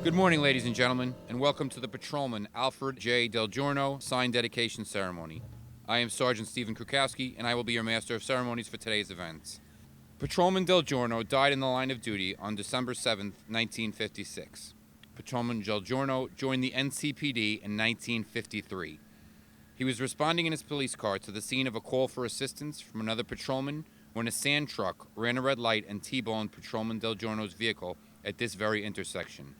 Good morning, ladies and gentlemen, and welcome to the Patrolman Alfred J. Del Giorno sign dedication ceremony. I am Sergeant Stephen Krukowski, and I will be your master of ceremonies for today's events. Patrolman Del Giorno died in the line of duty on December 7, 1956. Patrolman Del Giorno joined the NCPD in 1953. He was responding in his police car to the scene of a call for assistance from another patrolman when a sand truck ran a red light and T-boned Patrolman Del Giorno's vehicle at this very intersection.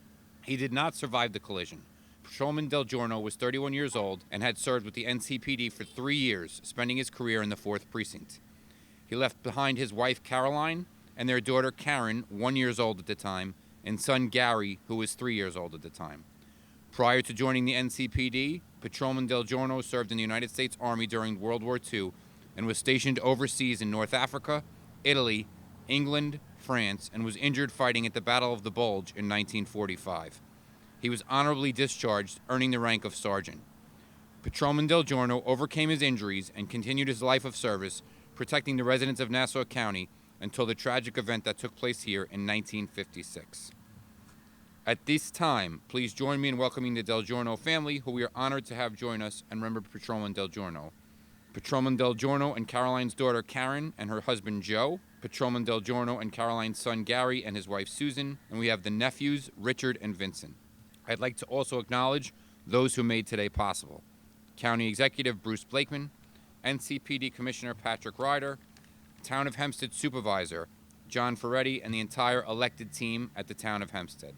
He did not survive the collision. Patrolman Del Giorno was 31 years old and had served with the NCPD for 3 years, spending his career in the 4th Precinct. He left behind his wife Caroline and their daughter Karen, 1 year old at the time, and son Gary, who was 3 years old at the time. Prior to joining the NCPD, Patrolman Del Giorno served in the United States Army during World War II and was stationed overseas in North Africa, Italy, England, France, and was injured fighting at the Battle of The Bulge in 1945. He was honorably discharged, earning the rank of sergeant. Patrolman Del Giorno overcame his injuries and continued his life of service, protecting the residents of Nassau County until the tragic event that took place here in 1956. At this time, please join me in welcoming the Del Giorno family, who we are honored to have join us, and remember Patrolman Del Giorno. Patrolman Del Giorno and Caroline's daughter Karen and her husband Joe, Patrolman Del Giorno and Caroline's son Gary and his wife Susan, and we have the nephews Richard and Vincent. I'd like to also acknowledge those who made today possible. County Executive Bruce Blakeman, NCPD Commissioner Patrick Ryder, Town of Hempstead Supervisor John Ferretti, and the entire elected team at the Town of Hempstead.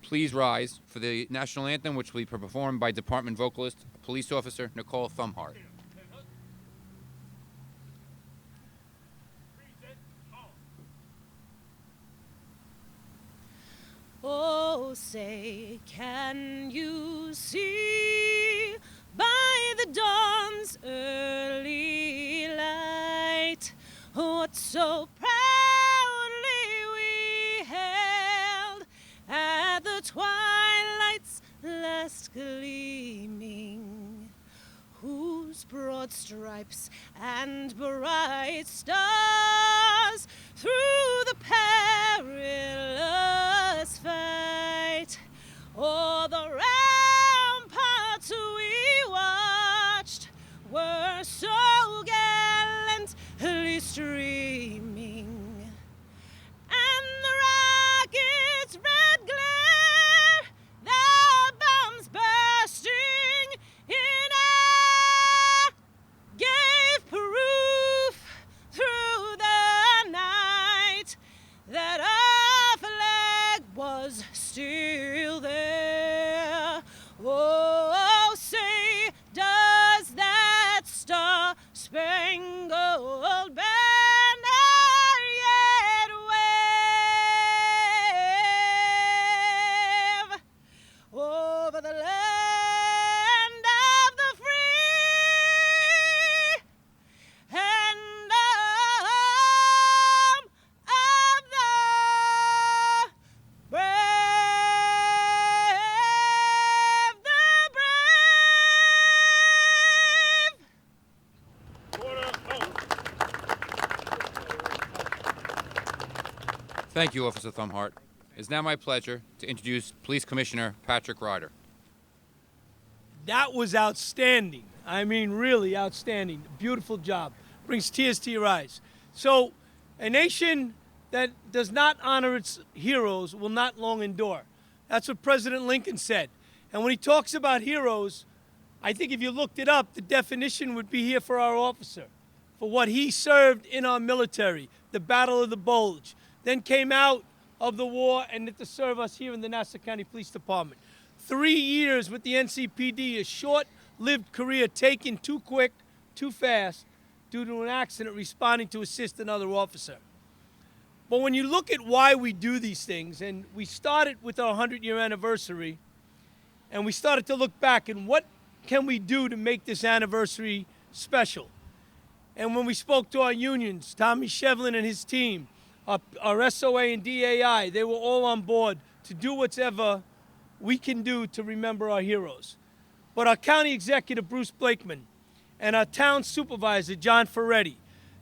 Please rise for the national anthem, which will be performed by Department vocalist, Police Officer Nicole Thumhart. Oh, say, can you see by the dawn's early light what so proudly we held at the twilight's last gleaming, whose broad stripes and bright stars through the perilous fight o'er the ramparts we watched were so gallantly streaming, and the rocket's red glare, the bombs bursting in air, gave proof through the night that our flag was still there. Oh, say, does that star-spangled banner yet wave over the land of the free and the home of the brave, Thank you, Officer Thumhart. It is now my pleasure to introduce Police Commissioner Patrick Ryder. That was outstanding. I mean, really outstanding. Beautiful job. Brings tears to your eyes. So, a nation that does not honor its heroes will not long endure. That's what President Lincoln said. And when he talks about heroes, I think if you looked it up, the definition would be here for our officer, for what he served in our military, the Battle of the Bulge, then came out of the war and to serve us here in the Nassau County Police Department. 3 years with the NCPD, a short-lived career taken too quick, too fast, due to an accident responding to assist another officer. But when you look at why we do these things, and we started with our 100-year anniversary, and we started to look back and what can we do to make this anniversary special? And when we spoke to our unions, Tommy Shevlin and his team, our SOA and DAI, they were all on board to do whatever we can do to remember our heroes. But our county executive, Bruce Blakeman, and our town supervisor, John Ferretti,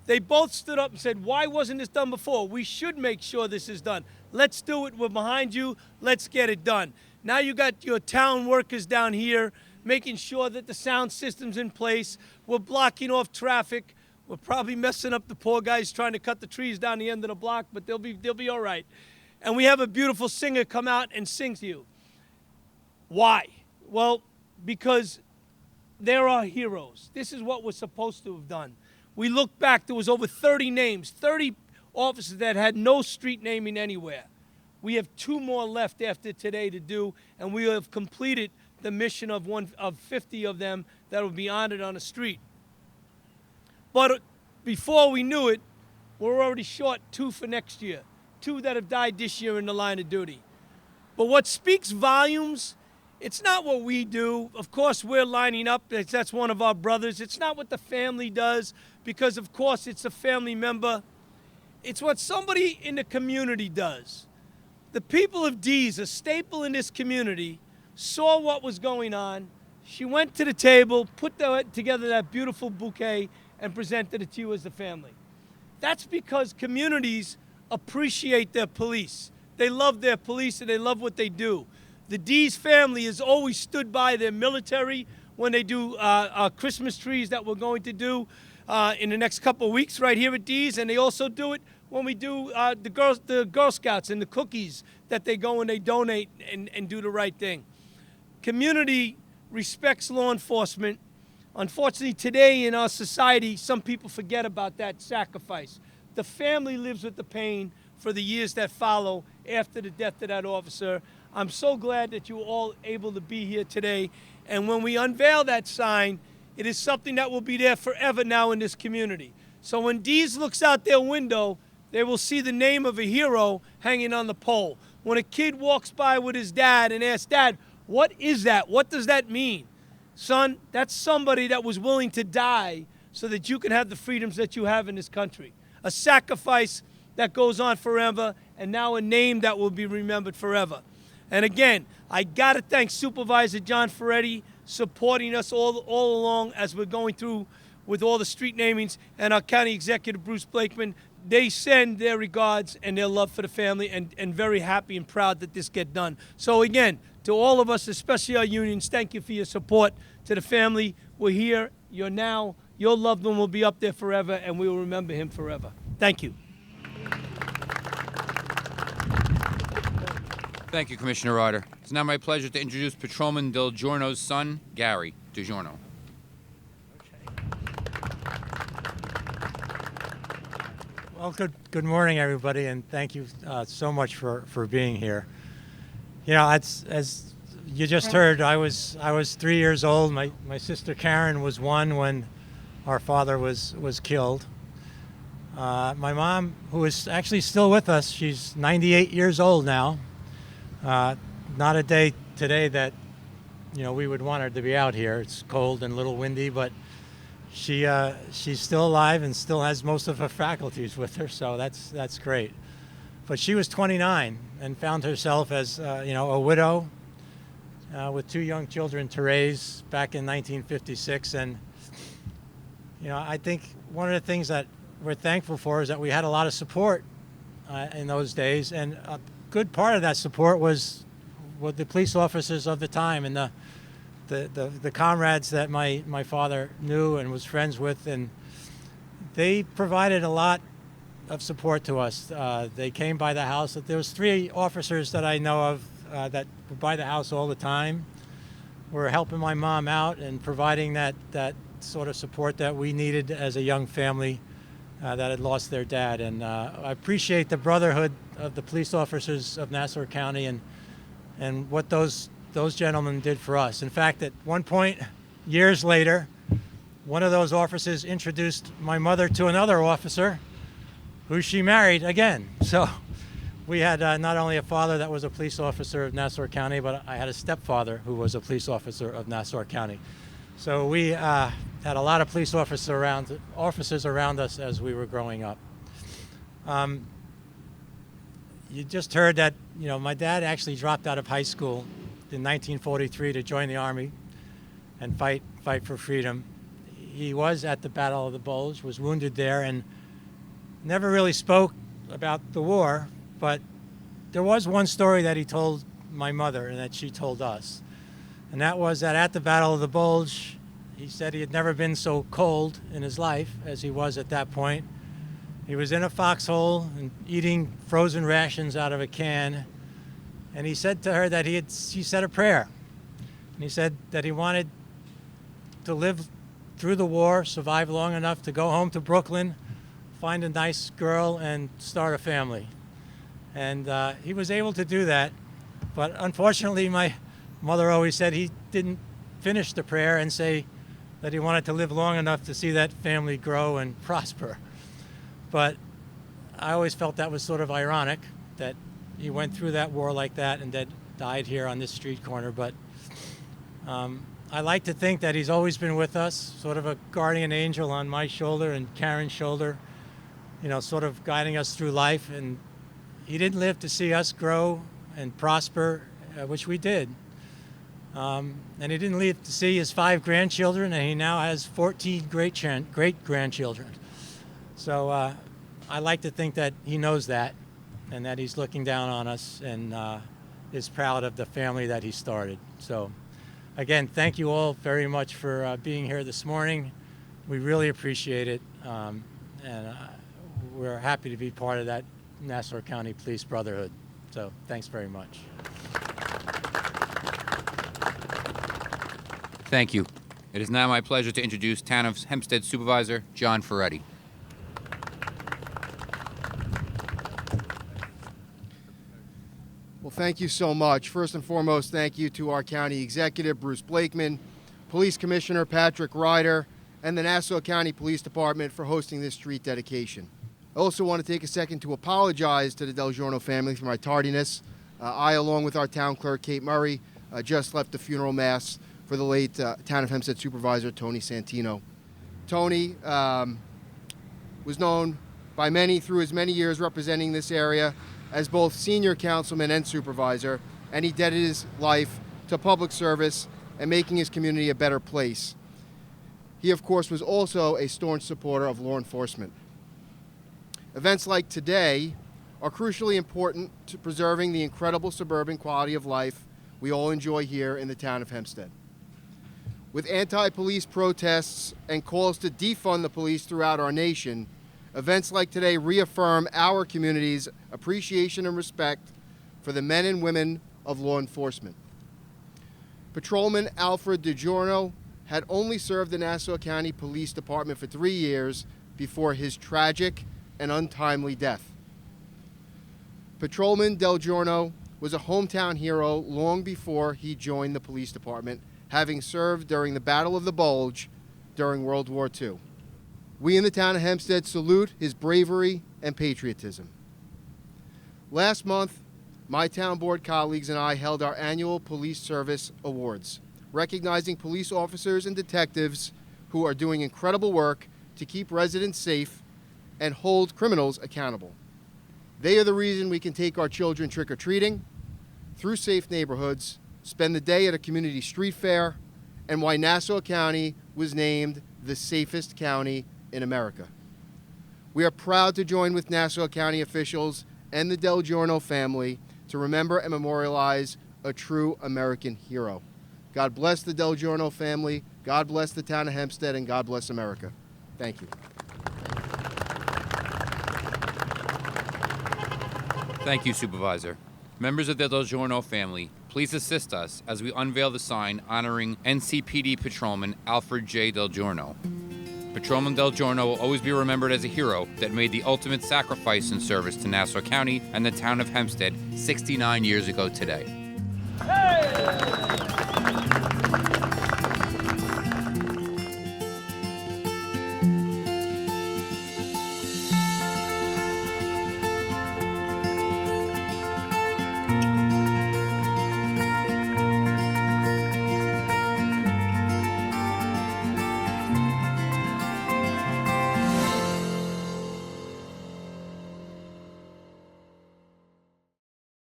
They both stood up and said, why wasn't this done before? We should make sure this is done. Let's do it. We're behind you. Let's get it done. Now you got your town workers down here making sure that the sound system's in place. We're blocking off traffic. We're probably messing up the poor guys trying to cut the trees down the end of the block, but they'll be all right. And we have a beautiful singer come out and sing to you. Why? Well, because they're our heroes. This is what we're supposed to have done. We look back, there was over 30 names, 30 officers that had no street naming anywhere. We have 2 more left after today to do, and we have completed the mission of 50 of them that will be honored on the street. But before we knew it, we're already short 2 for next year, 2 that have died this year in the line of duty. But what speaks volumes, it's not what we do. Of course, we're lining up. That's one of our brothers. It's not what the family does because, of course, it's a family member. It's what somebody in the community does. The people of Dees, a staple in this community, saw what was going on. She went to the table, put together that beautiful bouquet, and presented it to you as a family. That's because communities appreciate their police. They love their police and they love what they do. The Dees family has always stood by their military when they do Christmas trees that we're going to do in the next couple of weeks right here at Dees, and they also do it when we do the Girl Scouts and the cookies that they go and they donate and do the right thing. Community respects law enforcement. Unfortunately, today in our society, some people forget about that sacrifice. The family lives with the pain for the years that follow after the death of that officer. I'm so glad that you were all able to be here today. And when we unveil that sign, it is something that will be there forever now in this community. So when Dees looks out their window, they will see the name of a hero hanging on the pole. When a kid walks by with his dad and asks, Dad, what is that? What does that mean? Son, that's somebody that was willing to die so that you can have the freedoms that you have in this country. A sacrifice that goes on forever, and now a name that will be remembered forever. And again, I got to thank Supervisor John Ferretti supporting us all along as we're going through with all the street namings, and our County Executive, Bruce Blakeman. They send their regards and their love for the family, and very happy and proud that this get done. So again, to all of us, especially our unions, thank you for your support. To the family, we're here, you're now, your loved one will be up there forever, and we will remember him forever. Thank you. Thank you, Commissioner Ryder. It's now my pleasure to introduce Patrolman Del Giorno's son, Gary Del Giorno. Well, good morning, everybody, and thank you so much for being here. You know, as you just heard, I was 3 years old. My sister Karen was 1 when our father was killed. My mom, who is actually still with us, she's 98 years old now. Not a day today that, you know, we would want her to be out here. It's cold and a little windy, but she's still alive and still has most of her faculties with her, so that's great. But she was 29 and found herself as a widow with 2 young children to raise back in 1956. And I think one of the things that we're thankful for is that we had a lot of support in those days, and a good part of that support was with the police officers of the time and the comrades that my father knew and was friends with, and they provided a lot of support to us. They came by the house. There was 3 officers that I know of that were by the house all the time. Were helping my mom out and providing that sort of support that we needed as a young family that had lost their dad. And I appreciate the brotherhood of the police officers of Nassau County and what those gentlemen did for us. In fact, at one point, years later, one of those officers introduced my mother to another officer who she married again. So we had not only a father that was a police officer of Nassau County, but I had a stepfather who was a police officer of Nassau County. So we had a lot of police officers around us as we were growing up. You just heard that my dad actually dropped out of high school in 1943 to join the Army and fight for freedom. he was at the Battle of the Bulge, was wounded there, and never really spoke about the war, but there was one story that he told my mother and that she told us. And that was that at the Battle of the Bulge, he said he had never been so cold in his life as he was at that point. He was in a foxhole and eating frozen rations out of a can. And he said to her that he said a prayer. And he said that he wanted to live through the war, survive long enough to go home to Brooklyn, find a nice girl, and start a family. And he was able to do that. But unfortunately, my mother always said he didn't finish the prayer and say that he wanted to live long enough to see that family grow and prosper. But I always felt that was sort of ironic that he went through that war like that and then died here on this street corner. But I like to think that he's always been with us, sort of a guardian angel on my shoulder and Karen's shoulder, you know, sort of guiding us through life. And he didn't live to see us grow and prosper, which we did. And he didn't live to see his 5 grandchildren, and he now has 14 great-grandchildren. So I like to think that he knows that, and that he's looking down on us and is proud of the family that he started. So again, thank you all very much for being here this morning. We really appreciate it, and we're happy to be part of that Nassau County Police Brotherhood. So thanks very much. Thank you. It is now my pleasure to introduce Town of Hempstead Supervisor John Ferretti. Well, thank you so much. First and foremost, thank you to our county executive, Bruce Blakeman, Police Commissioner Patrick Ryder, and the Nassau County Police Department for hosting this street dedication. I also want to take a second to apologize to the Del Giorno family for my tardiness. I, along with our town clerk, Kate Murray, just left the funeral mass for the late Town of Hempstead Supervisor Tony Santino. Tony was known by many through his many years representing this area as both senior councilman and supervisor, and he dedicated his life to public service and making his community a better place. He, of course, was also a staunch supporter of law enforcement. Events like today are crucially important to preserving the incredible suburban quality of life we all enjoy here in the town of Hempstead. With anti-police protests and calls to defund the police throughout our nation, events like today reaffirm our community's appreciation and respect for the men and women of law enforcement. Patrolman Alfred Del Giorno had only served the Nassau County Police Department for 3 years before his tragic and untimely death. Patrolman Del Giorno was a hometown hero long before he joined the police department, having served during the Battle of the Bulge during World War II. We in the town of Hempstead salute his bravery and patriotism. Last month, my town board colleagues and I held our annual Police Service Awards, recognizing police officers and detectives who are doing incredible work to keep residents safe and hold criminals accountable. They are the reason we can take our children trick-or-treating, through safe neighborhoods, spend the day at a community street fair, and why Nassau County was named the safest county in America. We are proud to join with Nassau County officials and the Del Giorno family to remember and memorialize a true American hero. God bless the Del Giorno family, God bless the town of Hempstead, and God bless America. Thank you. Thank you, Supervisor. Members of the Del Giorno family, please assist us as we unveil the sign honoring NCPD Patrolman Alfred J. Del Giorno. Patrolman Del Giorno will always be remembered as a hero that made the ultimate sacrifice in service to Nassau County and the town of Hempstead 69 years ago today. Hey!